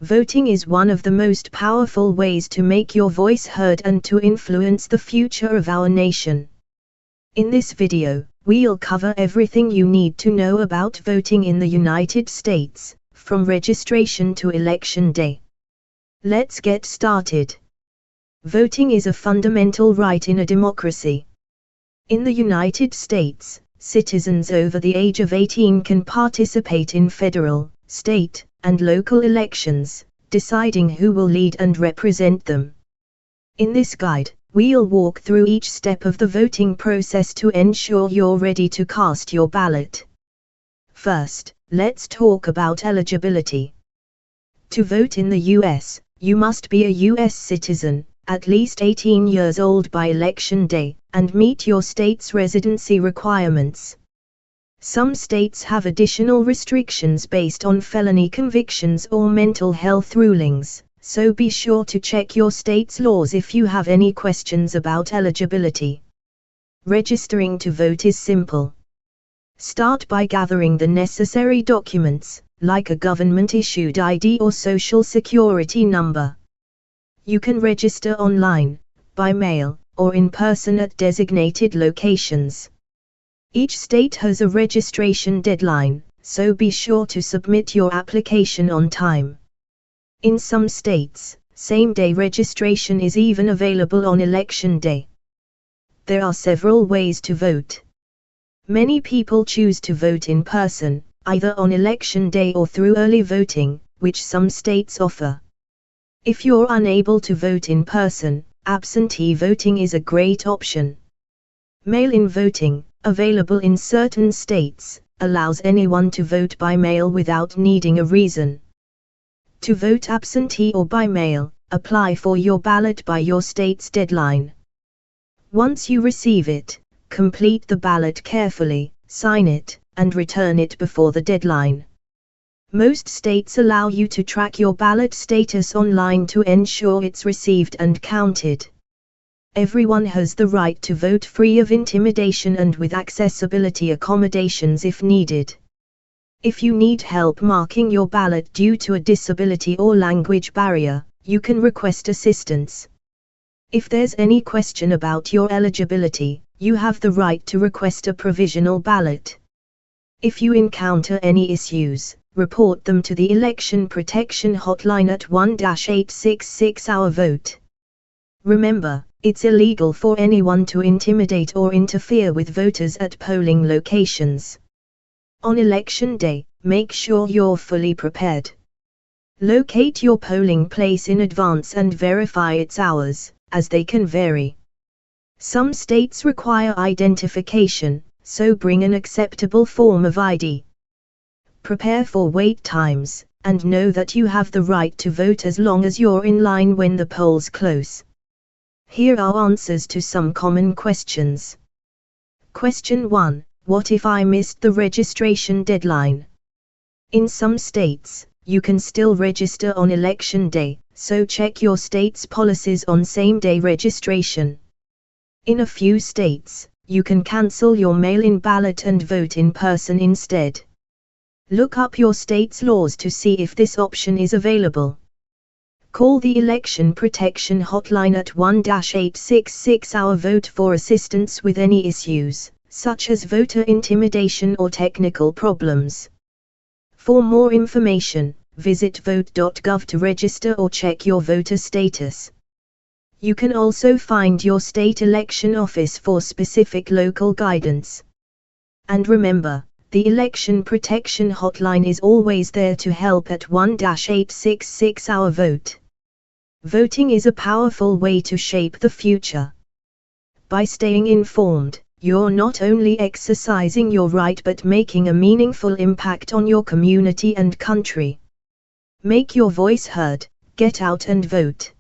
Voting is one of the most powerful ways to make your voice heard and to influence the future of our nation. In this video, we'll cover everything you need to know about voting in the United States, from registration to election day. Let's get started. Voting is a fundamental right in a democracy. In the United States, citizens over the age of 18 can participate in federal, state, and local elections, deciding who will lead and represent them. In this guide, we'll walk through each step of the voting process to ensure you're ready to cast your ballot. First, let's talk about eligibility. To vote in the US, you must be a US citizen, at least 18 years old by election day, and meet your state's residency requirements. Some states have additional restrictions based on felony convictions or mental health rulings, so be sure to check your state's laws if you have any questions about eligibility. Registering to vote is simple. Start by gathering the necessary documents, like a government-issued ID or social security number. You can register online, by mail, or in person at designated locations. Each state has a registration deadline, so be sure to submit your application on time. In some states, same-day registration is even available on election day. There are several ways to vote. Many people choose to vote in person, either on election day or through early voting, which some states offer. If you're unable to vote in person, absentee voting is a great option. Mail-in voting, available in certain states, allows anyone to vote by mail without needing a reason. To vote absentee or by mail, apply for your ballot by your state's deadline. Once you receive it, complete the ballot carefully, sign it, and return it before the deadline. Most states allow you to track your ballot status online to ensure it's received and counted. Everyone has the right to vote free of intimidation and with accessibility accommodations if needed. If you need help marking your ballot due to a disability or language barrier, you can request assistance. If there's any question about your eligibility, you have the right to request a provisional ballot. If you encounter any issues, report them to the Election Protection Hotline at 1-866-OUR-VOTE. Remember, it's illegal for anyone to intimidate or interfere with voters at polling locations. On election day, make sure you're fully prepared. Locate your polling place in advance and verify its hours, as they can vary. Some states require identification, so bring an acceptable form of ID. Prepare for wait times, and know that you have the right to vote as long as you're in line when the polls close. Here are answers to some common questions. Question 1. What if I missed the registration deadline? In some states, you can still register on election day, so check your state's policies on same-day registration. In a few states, you can cancel your mail-in ballot and vote in person instead. Look up your state's laws to see if this option is available. Call the Election Protection Hotline at 1-866-OUR-VOTE for assistance with any issues, such as voter intimidation or technical problems. For more information, visit vote.gov to register or check your voter status. You can also find your state election office for specific local guidance. And remember, the Election Protection Hotline is always there to help at 1-866-OUR-VOTE. Voting is a powerful way to shape the future. By staying informed, you're not only exercising your right but making a meaningful impact on your community and country. Make your voice heard, get out and vote.